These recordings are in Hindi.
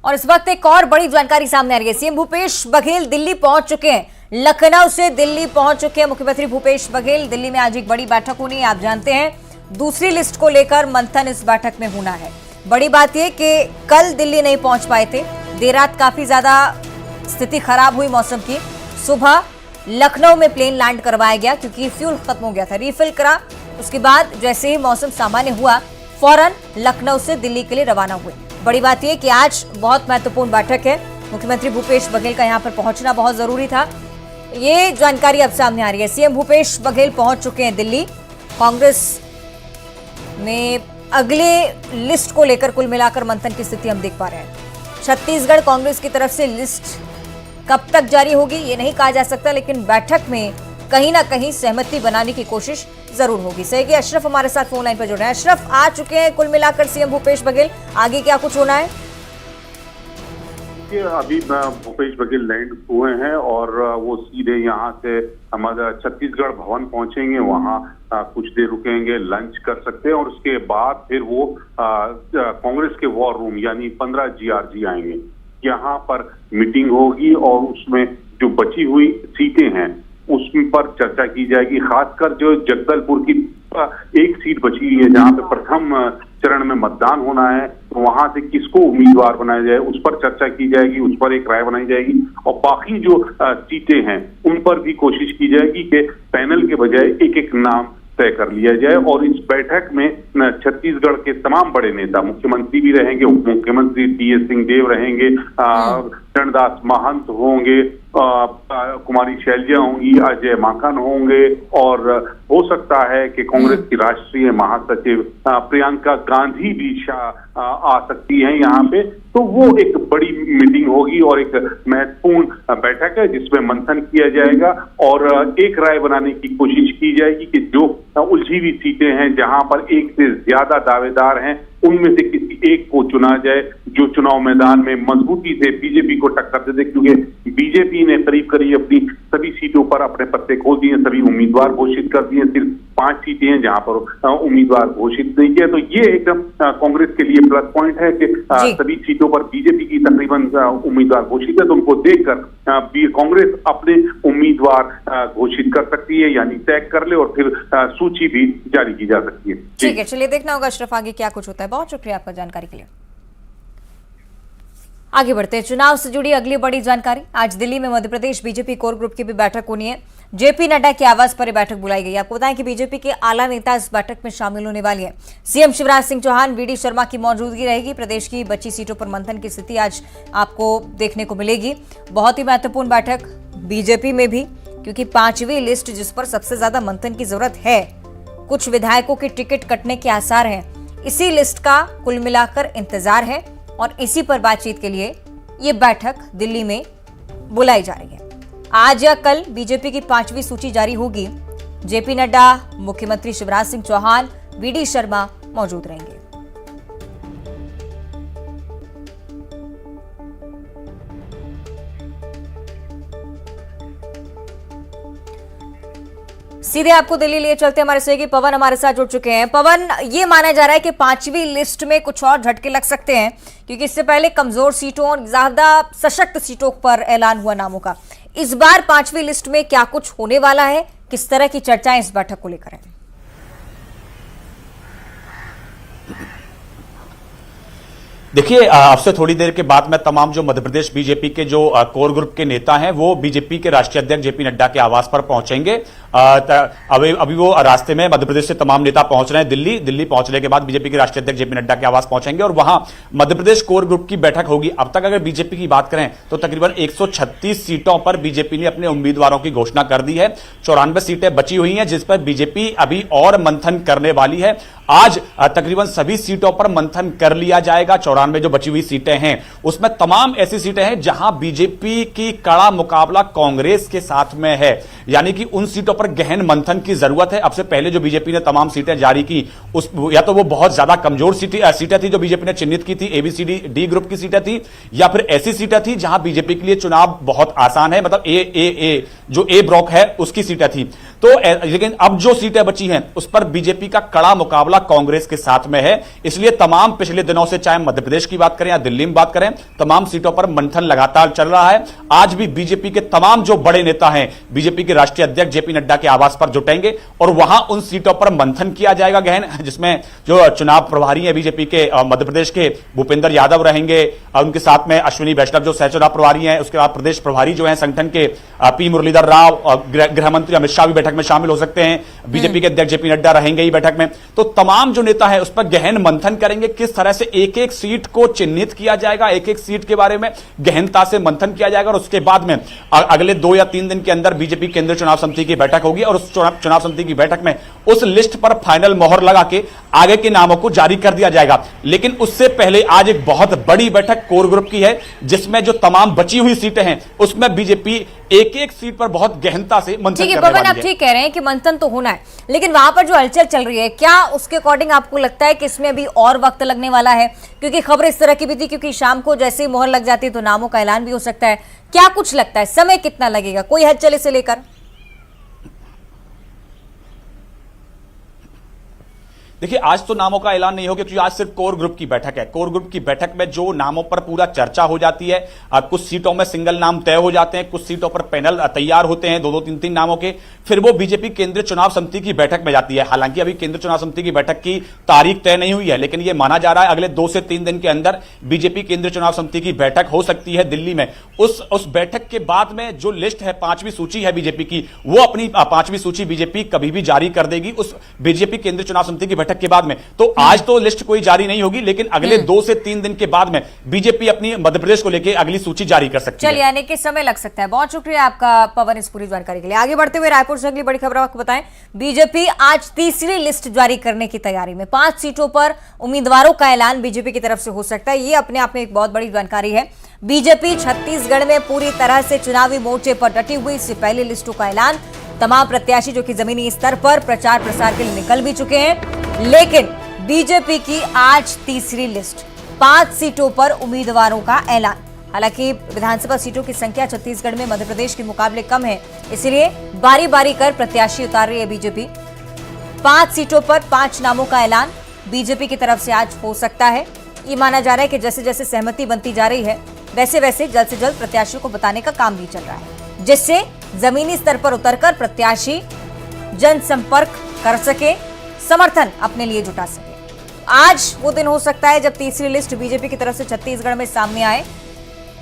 और इस वक्त एक और बड़ी जानकारी सामने आ रही है। सीएम भूपेश बघेल दिल्ली पहुंच चुके हैं। लखनऊ से दिल्ली पहुंच चुके हैं मुख्यमंत्री भूपेश बघेल। दिल्ली में आज एक बड़ी बैठक होनी है। आप जानते हैं दूसरी लिस्ट को लेकर मंथन इस बैठक में होना है। बड़ी बात यह कि कल दिल्ली नहीं पहुंच पाए थे। देर रात काफी ज्यादा स्थिति खराब हुई मौसम की। सुबह लखनऊ में प्लेन लैंड करवाया गया क्योंकि फ्यूल खत्म हो गया था, रिफिल करा। उसके बाद जैसे ही मौसम सामान्य हुआ फौरन लखनऊ से दिल्ली के लिए रवाना हुए। बड़ी बात यह कि आज बहुत महत्वपूर्ण बैठक है। मुख्यमंत्री भूपेश बघेल का यहां पर पहुंचना बहुत जरूरी था। ये जानकारी अब सामने आ रही है। सीएम भूपेश बघेल पहुंच चुके हैं दिल्ली। कांग्रेस में अगले लिस्ट को लेकर कुल मिलाकर मंथन की स्थिति हम देख पा रहे हैं। छत्तीसगढ़ कांग्रेस की तरफ से लिस्ट कब तक जारी होगी ये नहीं कहा जा सकता, लेकिन बैठक में कहीं ना कहीं सहमति बनाने की कोशिश जरूर होगी। सही कि अशरफ हमारे साथ फोन लाइन पर जुड़ रहे हैं। अशरफ, आ चुके हैं कुल मिलाकर सीएम भूपेश बघेल, आगे क्या कुछ होना है? अभी भूपेश बघेल लैंड हुए हैं और वो सीधे यहाँ से हमारा छत्तीसगढ़ भवन पहुंचेंगे। वहाँ कुछ देर रुकेंगे, लंच कर सकते हैं और उसके बाद फिर वो कांग्रेस के वॉर रूम यानी 15 GRG आएंगे। यहाँ पर मीटिंग होगी और उसमें जो बची हुई सीटें हैं उस पर चर्चा की जाएगी। खासकर जो जगदलपुर की एक सीट बची हुई है जहाँ पे प्रथम चरण में मतदान होना है, तो वहां से किसको उम्मीदवार बनाया जाए उस पर चर्चा की जाएगी, उस पर एक राय बनाई जाएगी। और बाकी जो सीटें हैं उन पर भी कोशिश की जाएगी कि पैनल के बजाय एक एक नाम तय कर लिया जाए। और इस बैठक में छत्तीसगढ़ के तमाम बड़े नेता, मुख्यमंत्री भी रहेंगे, उप मुख्यमंत्री टी.एस. सिंहदेव रहेंगे, चरणदास महंत होंगे, कुमारी शैलजा होंगी, अजय माकन होंगे और हो सकता है कि कांग्रेस की राष्ट्रीय महासचिव प्रियंका गांधी भी आ सकती हैं यहाँ पे। तो वो एक बड़ी मीटिंग होगी और एक महत्वपूर्ण बैठक है जिसमें मंथन किया जाएगा और एक राय बनाने की कोशिश की जाएगी कि जो उलझी हुई सीटें हैं जहां पर एक से ज्यादा दावेदार हैं उनमें से किसी एक को चुना जाए जो चुनाव मैदान में मजबूती से बीजेपी को टक्कर दे दे, क्योंकि बीजेपी ने करीब करीब अपनी सभी सीटों पर अपने पत्ते खोल दिए, सभी उम्मीदवार घोषित कर दिए। सिर्फ 5 सीटें हैं जहां पर उम्मीदवार घोषित नहीं किया। तो ये एकदम कांग्रेस के लिए प्लस पॉइंट है कि सभी सीटों पर बीजेपी की तकरीबन उम्मीदवार घोषित है, तो उनको देखकर कांग्रेस अपने उम्मीदवार घोषित कर सकती है यानी तय कर ले और फिर सूची भी जारी की जा सकती है। ठीक है, चलिए देखना होगा अशरफ आगे क्या कुछ होता है। बहुत शुक्रिया आपका जानकारी के लिए। आगे बढ़ते हैं, चुनाव से जुड़ी अगली बड़ी जानकारी। आज दिल्ली में Madhya Pradesh BJP core group की भी बैठक होनी है। जेपी नड्डा के आवास पर यह बैठक बुलाई गई। आपको बताएं कि बीजेपी के आला नेता इस बैठक में शामिल होने वाली हैं। सीएम शिवराज सिंह चौहान, वीडी शर्मा की मौजूदगी रहेगी। प्रदेश की बची सीटों पर मंथन की स्थिति आज आपको देखने को मिलेगी। बहुत ही महत्वपूर्ण बैठक बीजेपी में भी, क्योंकि 5वीं लिस्ट जिस पर सबसे ज्यादा मंथन की जरूरत है, कुछ विधायकों के टिकट कटने के आसार हैं। इसी लिस्ट का कुल मिलाकर इंतजार है और इसी पर बातचीत के लिए ये बैठक दिल्ली में बुलाई जा रही है। आज या कल बीजेपी की 5वीं सूची जारी होगी। जेपी नड्डा, मुख्यमंत्री शिवराज सिंह चौहान, वीडी शर्मा मौजूद रहेंगे। सीधे आपको दिल्ली लिए चलते हमारे सहयोगी पवन हमारे साथ जुड़ चुके हैं। पवन, ये माना जा रहा है कि 5वीं लिस्ट में कुछ और झटके लग सकते हैं, क्योंकि इससे पहले कमजोर सीटों और ज्यादा सशक्त सीटों पर ऐलान हुआ नामों का। इस बार 5वीं लिस्ट में क्या कुछ होने वाला है, किस तरह की चर्चाएं इस बैठक को लेकर है? देखिए, आपसे थोड़ी देर के बाद मैं तमाम जो मध्य प्रदेश बीजेपी के जो कोर ग्रुप के नेता हैं वो बीजेपी के राष्ट्रीय अध्यक्ष जेपी नड्डा के आवास पर पहुंचेंगे। अभी वो रास्ते में मध्य प्रदेश से तमाम नेता पहुंच रहे हैं दिल्ली पहुंचने के बाद बीजेपी के राष्ट्रीय अध्यक्ष जेपी नड्डा के आवास पहुंचेंगे और वहां मध्य प्रदेश कोर ग्रुप की बैठक होगी। अब तक अगर बीजेपी की बात करें तो तकरीबन 136 सीटों पर बीजेपी ने अपने उम्मीदवारों की घोषणा कर दी है। 94 सीटें बची हुई हैं जिस पर बीजेपी अभी और मंथन करने वाली है। आज तकरीबन सभी सीटों पर मंथन कर लिया जाएगा। 94 जो बची हुई सीटें हैं उसमें तमाम ऐसी सीटें हैं जहां बीजेपी की कड़ा मुकाबला कांग्रेस के साथ में है, यानी कि उन सीटों पर गहन मंथन की जरूरत है। अब से पहले जो बीजेपी ने तमाम सीटें जारी की उस या तो वो बहुत ज्यादा कमजोर सीटें थी जो बीजेपी ने चिन्हित की थी, एबीसीडी डी ग्रुप की सीटें थी, या फिर ऐसी सीटें थी जहां बीजेपी के लिए चुनाव बहुत आसान है, मतलब ए जो ए ब्लॉक है उसकी सीटें थी। तो लेकिन अब जो सीटें बची हैं उस पर बीजेपी का कड़ा मुकाबला कांग्रेस के साथ में है। इसलिए तमाम पिछले दिनों से, चाहे मध्य प्रदेश की बात करें या दिल्ली में बात करें, तमाम सीटों पर मंथन लगातार चल रहा है। आज भी बीजेपी के तमाम जो बड़े नेता हैं बीजेपी के राष्ट्रीय अध्यक्ष जेपी नड्डा के आवास पर जुटेंगे और वहां उन सीटों पर मंथन किया जाएगा गहन, जिसमें जो चुनाव प्रभारी हैं बीजेपी के मध्य प्रदेश के भूपेंद्र यादव रहेंगे, उनके साथ में अश्विनी वैष्णव जो सह चुनाव प्रभारी हैं, उसके बाद प्रदेश प्रभारी जो हैं संगठन के पी मुरलीधर राव, गृह मंत्री अमित शाह भी बैठक में शामिल हो सकते हैं, बीजेपी के अध्यक्ष जेपी नड्डा रहेंगे ही बैठक में। तो तमाम जो नेता है उस पर गहन मंथन करेंगे, किस तरह से एक एक सीट को चिन्हित किया जाएगा, एक एक सीट के बारे में गहनता से मंथन किया जाएगा और उसके बाद में अगले 2 या 3 दिन के अंदर बीजेपी केंद्रीय चुनाव समिति की बैठक होगी और उस चुनाव समिति की बैठक में उस लिस्ट पर फाइनल मोहर लगा के आगे के नामों को जारी कर दिया जाएगा। लेकिन उससे पहले आज एक बहुत बड़ी बैठक कोर ग्रुप की है, जिसमें जो तमाम बची हुई सीटें हैं उसमें बीजेपी एक एक सीट पर बहुत गहनता से मंथन करने वाली है। आप ठीक कह रहे हैं कि मंथन तो होना है, लेकिन वहां पर जो हलचल चल रही है, क्या उसके अकॉर्डिंग आपको लगता है कि इसमें अभी और वक्त लगने वाला है? क्योंकि खबर इस तरह की भी थी, क्योंकि शाम को जैसे ही मोहर लग जाती है तो नामों का ऐलान भी हो सकता है। क्या कुछ लगता है, समय कितना लगेगा, कोई हलचल इसे लेकर? देखिए, आज तो नामों का ऐलान नहीं होगा क्योंकि आज सिर्फ कोर ग्रुप की बैठक है। कोर ग्रुप की बैठक में जो नामों पर पूरा चर्चा हो जाती है, कुछ सीटों में सिंगल नाम तय हो जाते हैं, कुछ सीटों पर पैनल तैयार होते हैं 2-2, 3-3 नामों के, फिर वो बीजेपी केंद्रीय चुनाव समिति की बैठक में जाती है। हालांकि अभी केंद्रीय चुनाव समिति की बैठक की तारीख तय नहीं हुई है, लेकिन यह माना जा रहा है अगले 2 से 3 दिन के अंदर बीजेपी केंद्रीय चुनाव समिति की बैठक हो सकती है दिल्ली में। उस बैठक के बाद में जो लिस्ट है, 5वीं सूची है बीजेपी की, वो अपनी 5वीं सूची बीजेपी कभी भी जारी कर देगी उस बीजेपी केंद्रीय चुनाव समिति की बैठक के बाद में। तो आज तो लिस्ट कोई जारी नहीं होगी, लेकिन अगले 2 से 3 दिन के बाद में बीजेपी अपनी मध्य प्रदेश को लेकर अगली सूची जारी कर सकती है। चलिए, यानी कि समय लग सकता है। बहुत शुक्रिया आपका पवन इस पूरी जानकारी के लिए। आगे बढ़ते हुए रायपुर से अगली बड़ी खबर आपको बताएं। बीजेपी आज तीसरी लिस्ट जारी करने की तैयारी में, 5 सीटों पर उम्मीदवारों का ऐलान बीजेपी की तरफ से हो सकता है। ये अपने आप में एक बहुत बड़ी जानकारी है। बीजेपी छत्तीसगढ़ में पूरी तरह से चुनावी मोर्चे पर डटी हुई। इससे पहले लिस्टों का ऐलान, तमाम प्रत्याशी जो कि जमीनी स्तर पर प्रचार प्रसार के लिए निकल भी चुके हैं, लेकिन बीजेपी की आज तीसरी लिस्ट, 5 सीटों पर उम्मीदवारों का ऐलान। हालांकि विधानसभा सीटों की संख्या छत्तीसगढ़ में मध्य प्रदेश के मुकाबले कम है, इसलिए बारी बारी कर प्रत्याशी उतार रही है बीजेपी। 5 सीटों पर 5 नामों का ऐलान बीजेपी की तरफ से आज हो सकता है। ये माना जा रहा है कि जैसे जैसे सहमति बनती जा रही है, वैसे वैसे जल्द से जल्द प्रत्याशियों को बताने का काम भी चल रहा है, जिससे जमीनी स्तर पर उतरकर प्रत्याशी जनसंपर्क कर सके, समर्थन अपने लिए जुटा सके। आज वो दिन हो सकता है जब तीसरी लिस्ट बीजेपी की तरफ से छत्तीसगढ़ में सामने आए।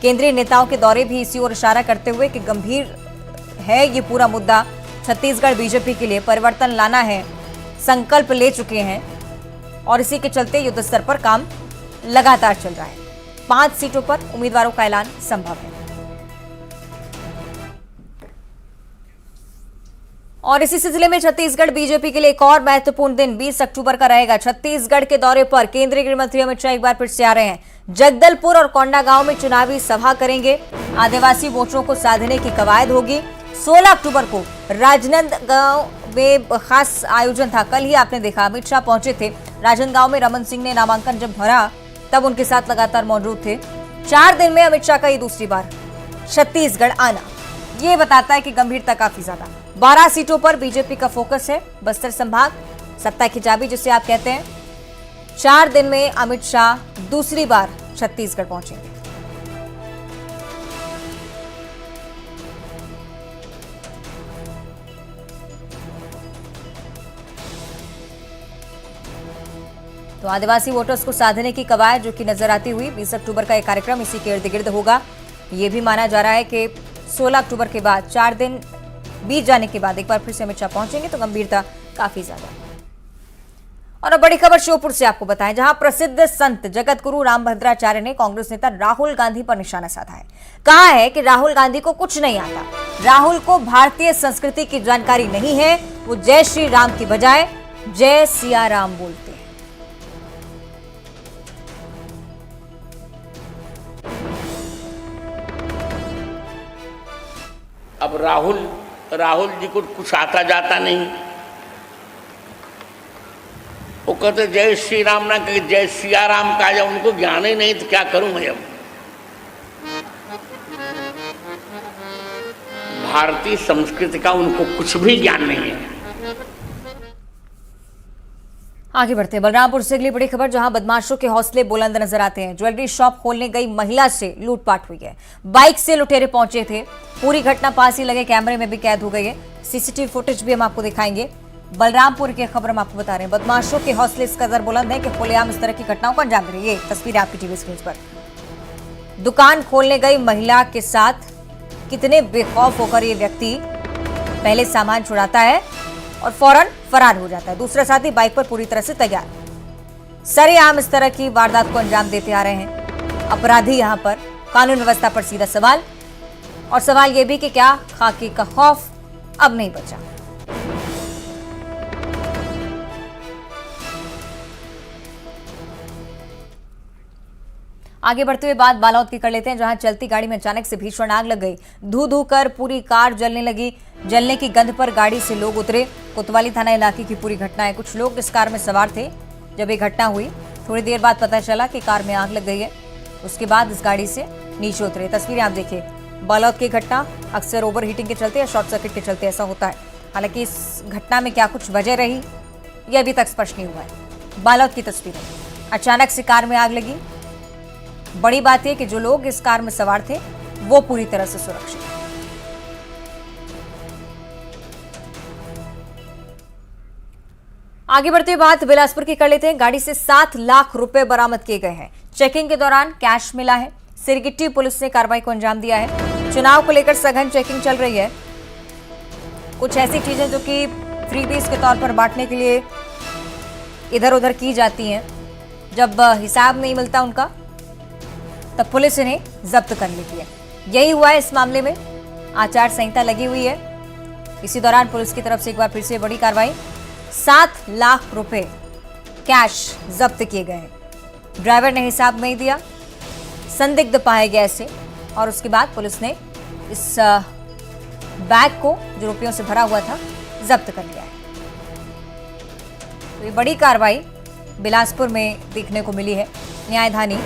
केंद्रीय नेताओं के दौरे भी इसी ओर इशारा करते हुए कि गंभीर है ये पूरा मुद्दा, छत्तीसगढ़ बीजेपी के लिए परिवर्तन लाना है, संकल्प ले चुके हैं और इसी के चलते युद्ध स्तर पर काम लगातार चल रहा है। 5 सीटों पर उम्मीदवारों का ऐलान संभव है। और इसी सिलसिले में छत्तीसगढ़ बीजेपी के लिए एक और महत्वपूर्ण दिन 20 अक्टूबर का रहेगा। छत्तीसगढ़ के दौरे पर केंद्रीय गृह मंत्री अमित शाह एक बार फिर से आ रहे हैं। जगदलपुर और कोंडागांव में चुनावी सभा करेंगे। आदिवासी वोटरों को साधने की कवायद होगी। 16 अक्टूबर को राजनांदगांव में खास आयोजन था। कल ही आपने देखा अमित शाह पहुंचे थे राजनांदगांव में। रमन सिंह ने नामांकन जब भरा तब उनके साथ लगातार मौजूद थे। 4 दिन में अमित शाह का ये दूसरी बार छत्तीसगढ़ आना, ये बताता है कि गंभीरता काफी ज्यादा। 12 सीटों पर बीजेपी का फोकस है। बस्तर संभाग सत्ता की चाबी जिसे आप कहते हैं। 4 दिन में अमित शाह दूसरी बार छत्तीसगढ़ पहुंचेंगे। तो आदिवासी वोटर्स को साधने की कवायद जो कि नजर आती हुई 20 अक्टूबर का यह कार्यक्रम इसी के इर्द गिर्द होगा। ये भी माना जा रहा है कि 16 अक्टूबर के बाद 4 दिन बीत जाने के बाद एक बार फिर से अमित शाह पहुंचेंगे, तो गंभीरता काफी ज्यादा। और अब बड़ी खबर श्योपुर से आपको बताएं, जहां प्रसिद्ध संत जगत गुरु रामभद्राचार्य ने कांग्रेस नेता राहुल गांधी पर निशाना साधा है। कहा है कि राहुल गांधी को कुछ नहीं आता, राहुल को भारतीय संस्कृति की जानकारी नहीं है, वो जय श्री राम की बजाय जय सिया राम बोलते हैं। अब राहुल जी को कुछ आता जाता नहीं, वो कहते जय श्री राम ना कहे जय सिया राम कहा जाए, उनको ज्ञान ही नहीं तो क्या करूं मैं। अब भारतीय संस्कृति का उनको कुछ भी ज्ञान नहीं है। आगे बढ़ते हैं बलरामपुर से अगली बड़ी खबर, जहां बदमाशों के हौसले बुलंद नजर आते हैं। ज्वेलरी शॉप खोलने गई महिला से लूटपाट हुई है। बाइक से लुटेरे पहुंचे थे। पूरी घटना पास ही लगे कैमरे में भी कैद हो गई है। सीसीटीवी फुटेज भी हम आपको दिखाएंगे। बलरामपुर की खबर हम आपको बता रहे हैं। बदमाशों के हौसले इस कदर बुलंद है कि खुलेआम इस तरह की घटनाओं को अंजाम दे रही है। ये तस्वीर आपकी टीवी स्क्रीन पर। दुकान खोलने गई महिला के साथ कितने बेखौफ होकर ये व्यक्ति पहले सामान छुड़ाता है और फौरन फरार हो जाता है। दूसरा साथी बाइक पर पूरी तरह से तैयार। सरेआम इस तरह की वारदात को अंजाम देते आ रहे हैं अपराधी। यहां पर कानून व्यवस्था पर सीधा सवाल, और सवाल यह भी कि क्या खाकी का खौफ अब नहीं बचा। आगे बढ़ते हुए बात बालोद की कर लेते हैं, जहां चलती गाड़ी में अचानक से भीषण आग लग गई। धू धू कर पूरी कार जलने लगी। जलने की गंध पर गाड़ी से लोग उतरे। कोतवाली थाना इलाके की पूरी घटना है। कुछ लोग इस कार में सवार थे जब ये घटना हुई। थोड़ी देर बाद पता चला कि कार में आग लग गई है। उसके बाद इस गाड़ी से नीचे उतरे। तस्वीरें आप देखिए। बालोद की घटना अक्सर ओवर हीटिंग के चलते या शॉर्ट सर्किट के चलते ऐसा होता है। हालांकि इस घटना में क्या कुछ वजह रही यह अभी तक स्पष्ट नहीं हुआ है। बालोद की तस्वीरें। अचानक से कार में आग लगी। बड़ी बात यह कि जो लोग इस कार में सवार थे वो पूरी तरह से सुरक्षित हैं। आगे बढ़ते हुए बात बिलासपुर की कर लेते हैं। गाड़ी से 7 लाख रुपए बरामद किए गए हैं। चेकिंग के दौरान कैश मिला है। सिरगिट्टी पुलिस ने कार्रवाई को अंजाम दिया है। चुनाव को लेकर सघन चेकिंग चल रही है। कुछ ऐसी चीजें जो कि फ्रीबीज के तौर पर बांटने के लिए इधर उधर की जाती हैं, जब हिसाब नहीं मिलता उनका तब पुलिस इन्हें जब्त कर लेती है। यही हुआ है इस मामले में। आचार संहिता लगी हुई है। इसी दौरान पुलिस की तरफ से एक बार फिर से बड़ी कार्रवाई। 7 लाख रुपए कैश जब्त किए गए हैं। ड्राइवर ने हिसाब नहीं दिया, संदिग्ध पाया गया इसे, और उसके बाद पुलिस ने इस बैग को जो रुपयों से भरा हुआ था जब्त कर लिया है। तो ये बड़ी कार्रवाई बिलासपुर में देखने को मिली है। न्यायधानी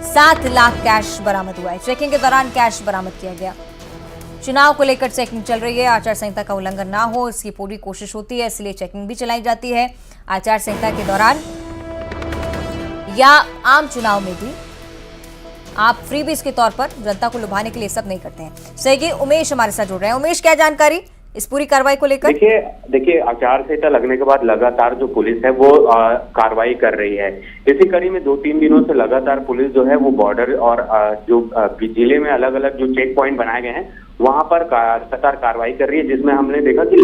7 लाख कैश बरामद हुआ है। चेकिंग के दौरान कैश बरामद किया गया। चुनाव को लेकर चेकिंग चल रही है। आचार संहिता का उल्लंघन ना हो इसकी पूरी कोशिश होती है, इसलिए चेकिंग भी चलाई जाती है। आचार संहिता के दौरान या आम चुनाव में भी आप फ्रीबीज के तौर पर जनता को लुभाने के लिए सब नहीं करते हैं। सहयोगी उमेश हमारे साथ जुड़ रहे हैं। उमेश, क्या जानकारी इस पूरी कार्रवाई को लेकर? देखिए आचार संहिता लगने के बाद लगातार जो पुलिस है वो कार्रवाई कर रही है। इसी कड़ी में 2-3 दिनों से लगातार पुलिस जो है वो बॉर्डर और जो जिले में अलग अलग जो चेक पॉइंट बनाए गए हैं वहां पर लगातार कार्रवाई कर रही है, जिसमें हमने देखा कि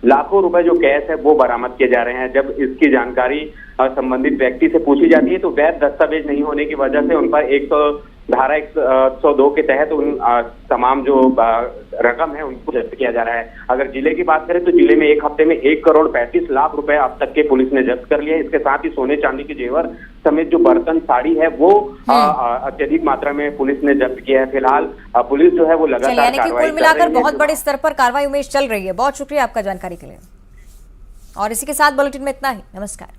लाखों रुपए जो कैश है वो बरामद किए जा रहे हैं। जब इसकी जानकारी संबंधित व्यक्ति से पूछी जाती है तो वैध दस्तावेज नहीं होने की वजह से उन पर धारा 102 के तहत उन तमाम जो रकम है उनको जब्त किया जा रहा है। अगर जिले की बात करें तो जिले में एक हफ्ते में 1,35,00,000 रुपए अब तक के पुलिस ने जब्त कर लिया है। इसके साथ ही सोने चांदी के जेवर समेत जो बर्तन साड़ी है वो अत्यधिक मात्रा में पुलिस ने जब्त किया है। फिलहाल पुलिस जो है वो लगातार कार्रवाई कुल मिलाकर बहुत बड़े स्तर पर कार्रवाई उमेश चल रही है। बहुत शुक्रिया आपका जानकारी के लिए। और इसी के साथ बुलेटिन में इतना ही। नमस्कार।